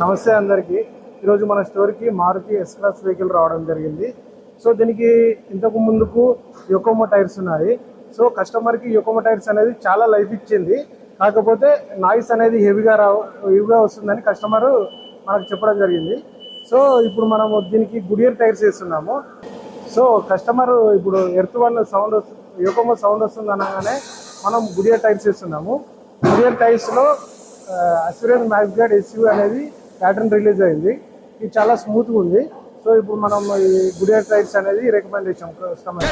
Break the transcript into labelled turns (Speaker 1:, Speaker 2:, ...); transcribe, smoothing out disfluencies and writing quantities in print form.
Speaker 1: నమస్తే అందరికీ. ఈరోజు మన స్టోర్కి మారుతి ఎస్ క్లాస్ వెహికల్ రావడం జరిగింది. సో దీనికి ఇంతకు ముందుకు యొకోమో టైర్స్ ఉన్నాయి. సో కస్టమర్కి యొకోమో టైర్స్ అనేది చాలా లైఫ్ ఇచ్చింది. కాకపోతే నాయిస్ అనేది హెవీగా వస్తుందని కస్టమర్ మనకు చెప్పడం జరిగింది. సో ఇప్పుడు మనము దీనికి గుడియర్ టైర్స్ వేస్తున్నాము. సో కస్టమర్ ఇప్పుడు ఎర్త్ వన్ సౌండ్ యొకోమో సౌండ్ వస్తుంది అనగానే మనం గుడియర్ టైర్స్ వేస్తున్నాము. గుడియర్ టైర్స్లో అస్యూరెన్స్ మ్యాక్స్ గార్డ్ ఎస్యూ అనేది ప్యాటర్న్ రిలీజ్ అయింది. ఇది చాలా స్మూత్గా ఉంది. సో ఇప్పుడు మనం ఈ గుడియర్ టైర్స్ అనేది రికమెండ్ చేసాం కస్టమర్.